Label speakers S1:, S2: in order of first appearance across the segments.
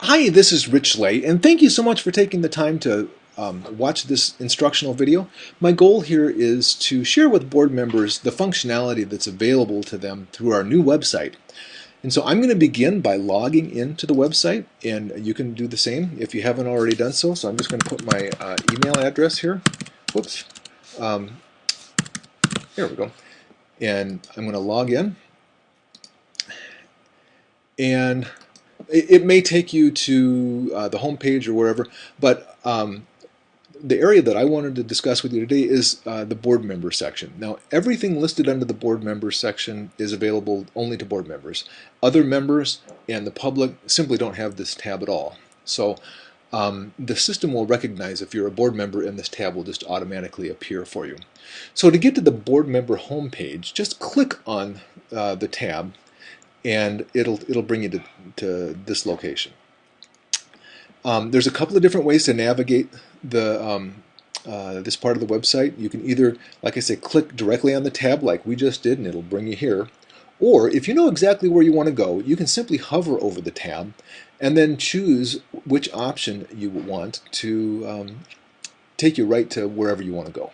S1: Hi, this is Rich Lay, and thank you so much for taking the time to watch this instructional video. My goal here is to share with board members the functionality that's available to them through our new website. And so I'm going to begin by logging into the website, and you can do the same if you haven't already done so. So I'm just going to put my email address here. Whoops. Um, Here we go. And I'm going to log in. And it may take you to the home page or wherever, but the area that I wanted to discuss with you today is the board member section. Now, everything listed under the board member section is available only to board members. Other members and the public simply don't have this tab at all. So the system will recognize if you're a board member, and this tab will just automatically appear for you. So to get to the board member home page, just click on the tab, and it'll bring you to this location. There's a couple of different ways to navigate the this part of the website. You can either, like I say, click directly on the tab like we just did, and it'll bring you here. Or if you know exactly where you want to go, you can simply hover over the tab and then choose which option you want to take you right to wherever you want to go.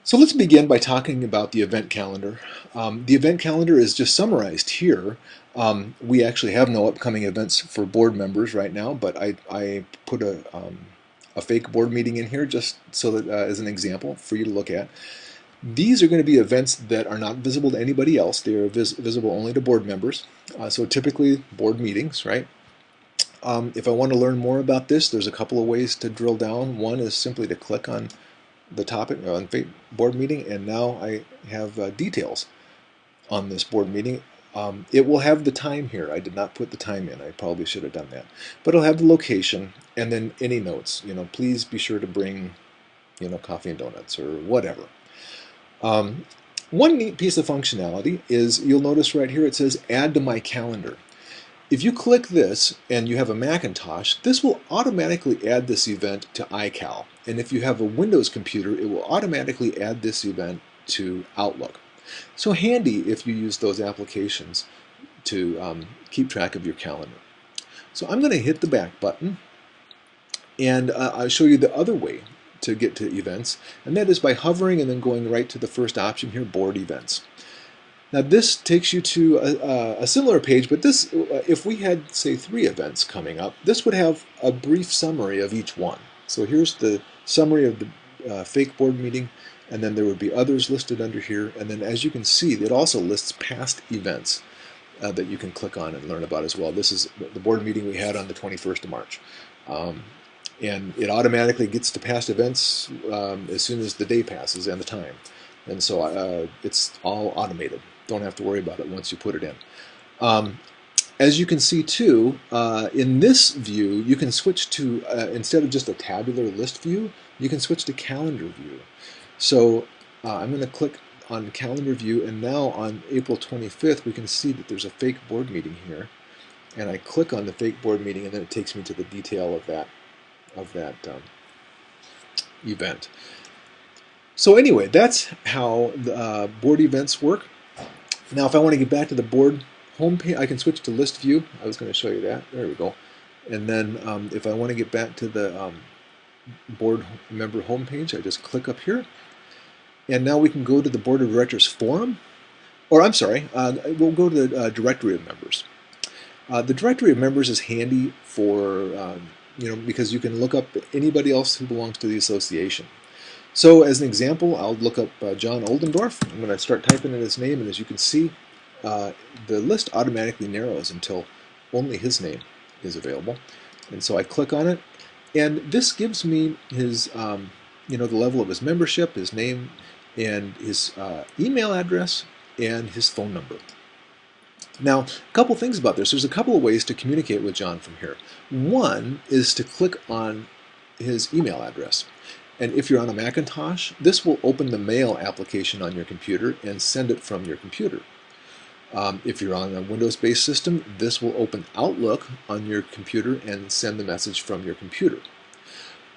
S1: So let's begin by talking about the event calendar. The event calendar is just summarized here. We actually have no upcoming events for board members right now, but I put a fake board meeting in here just so that as an example for you to look at. These are going to be events that are not visible to anybody else. They are visible only to board members. So typically board meetings, right? If I want to learn more about this, there's a couple of ways to drill down. One is simply to click on the topic on board meeting, and now I have details on this board meeting. It will have the time here. I did not put the time in. I probably should have done that. But it'll have the location and then any notes. Please be sure to bring, coffee and donuts or whatever. One neat piece of functionality is you'll notice right here it says add to my calendar. If you click this and you have a Macintosh, this will automatically add this event to iCal. And if you have a Windows computer, it will automatically add this event to Outlook. So handy if you use those applications to keep track of your calendar. So I'm going to hit the back button, and I'll show you the other way to get to events, and that is by hovering and then going right to the first option here, Board Events. Now this takes you to a similar page, but this, if we had, say, 3 events coming up, this would have a brief summary of each one. So here's the summary of the fake board meeting, and then there would be others listed under here, and then as you can see, it also lists past events that you can click on and learn about as well. This is the board meeting we had on the 21st of March. And it automatically gets to past events as soon as the day passes and the time. And so it's all automated. Don't have to worry about it once you put it in. As you can see too, in this view, you can switch to, instead of just a tabular list view, you can switch to calendar view. So I'm going to click on calendar view, and now on April 25th, we can see that there's a fake board meeting here. And I click on the fake board meeting, and then it takes me to the detail of that event. So anyway, that's how the board events work. Now if I want to get back to the board home page, I can switch to list view. I was going to show you that. There we go. And then if I want to get back to the board member home page, I just click up here. And now we can go to the Board of Directors forum. Or I'm sorry, we'll go to the directory of members. The directory of members is handy for, because you can look up anybody else who belongs to the association. So as an example, I'll look up John Oldendorf. I'm going to start typing in his name, and as you can see, the list automatically narrows until only his name is available. And so I click on it, and this gives me his, the level of his membership, his name, and his email address, and his phone number. Now, a couple things about this. There's a couple of ways to communicate with John from here. One is to click on his email address. And if you're on a Macintosh, this will open the Mail application on your computer and send it from your computer. If you're on a Windows-based system, this will open Outlook on your computer and send the message from your computer.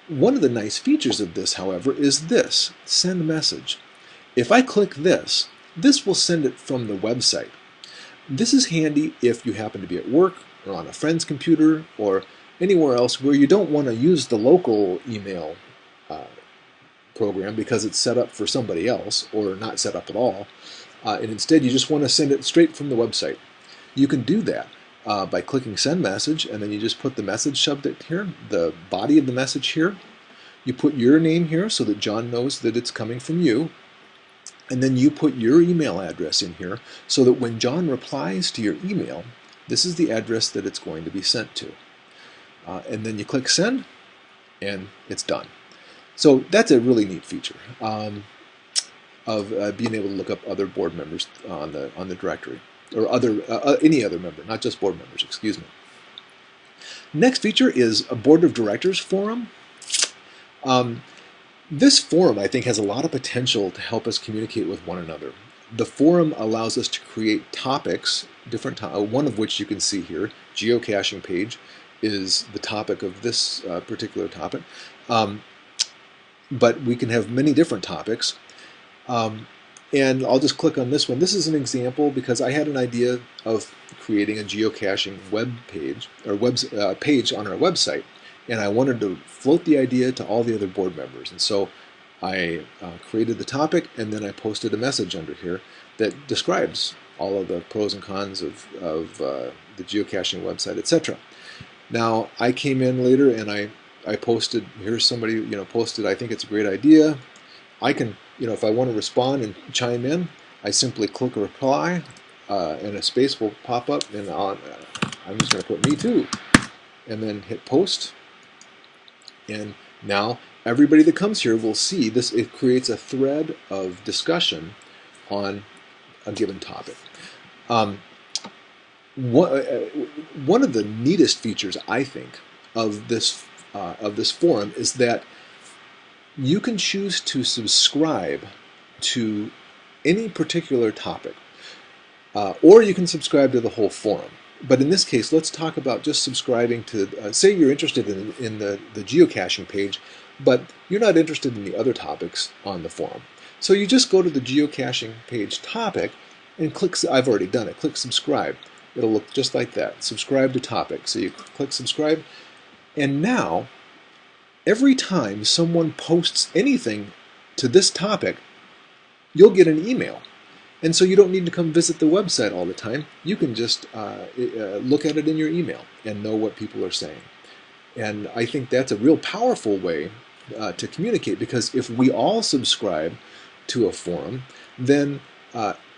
S1: One of the nice features of this, however, is this, Send Message. If I click this, this will send it from the website. This is handy if you happen to be at work or on a friend's computer or anywhere else where you don't want to use the local email program because it's set up for somebody else or not set up at all, and instead you just want to send it straight from the website. You can do that by clicking send message, and then you just put the message subject here, the body of the message here. You put your name here so that John knows that it's coming from you, and then you put your email address in here so that when John replies to your email, this is the address that it's going to be sent to. And then you click send, and it's done. So that's a really neat feature of being able to look up other board members on the directory, or any other member, not just board members, excuse me. Next feature is a board of directors forum. This forum, I think, has a lot of potential to help us communicate with one another. The forum allows us to create topics, one of which you can see here, geocaching page, is the topic of this particular topic. But we can have many different topics. And I'll just click on this one. This is an example because I had an idea of creating a geocaching web page, or page on our website. And I wanted to float the idea to all the other board members. And so I created the topic, and then I posted a message under here that describes all of the pros and cons of the geocaching website, etc. Now, I came in later and I posted, here's somebody, posted, I think it's a great idea. I can, if I want to respond and chime in, I simply click a reply, and a space will pop up, and I'm just going to put me too, and then hit post. And now everybody that comes here will see this. It creates a thread of discussion on a given topic. One of the neatest features, I think, of this forum is that you can choose to subscribe to any particular topic, or you can subscribe to the whole forum. But in this case, let's talk about just subscribing to, say you're interested in the geocaching page, but you're not interested in the other topics on the forum. So you just go to the geocaching page topic and click, I've already done it, click subscribe. It'll look just like that, subscribe to topic. So you click subscribe, and now every time someone posts anything to this topic, you'll get an email. And so you don't need to come visit the website all the time. You can just look at it in your email and know what people are saying. And I think that's a real powerful way to communicate, because if we all subscribe to a forum, then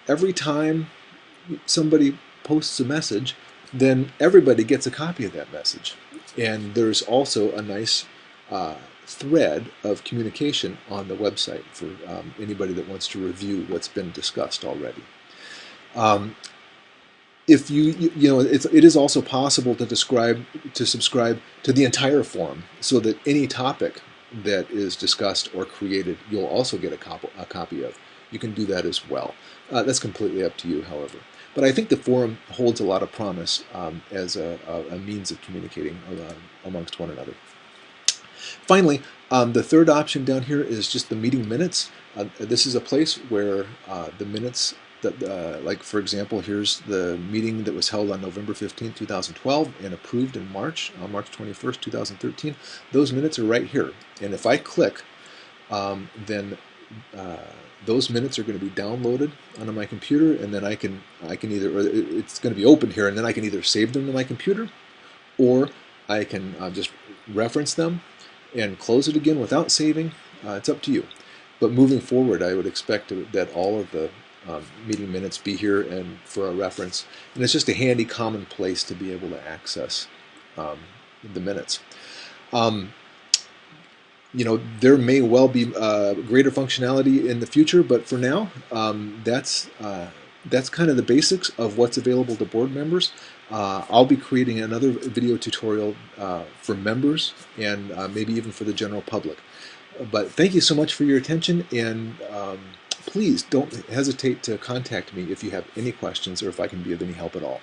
S1: every time somebody posts a message, then everybody gets a copy of that message. And there's also a nice thread of communication on the website for anybody that wants to review what's been discussed already. If it is also possible to subscribe to the entire forum, so that any topic that is discussed or created, you'll also get a copy of. You can do that as well. That's completely up to you, however. But I think the forum holds a lot of promise as a means of communicating amongst one another. Finally, the third option down here is just the meeting minutes. This is a place where the minutes, like for example, here's the meeting that was held on November 15, 2012 and approved in March, on March 21st, 2013. Those minutes are right here. And if I click, then those minutes are going to be downloaded onto my computer, and then I can either, or it's going to be open here, and then I can either save them to my computer, or I can just reference them and close it again without saving. It's up to you. But moving forward, I would expect that all of the meeting minutes be here and for a reference. And it's just a handy, common place to be able to access the minutes. There may well be greater functionality in the future, but for now, that's kind of the basics of what's available to board members. I'll be creating another video tutorial for members and maybe even for the general public. But thank you so much for your attention, and please don't hesitate to contact me if you have any questions or if I can be of any help at all.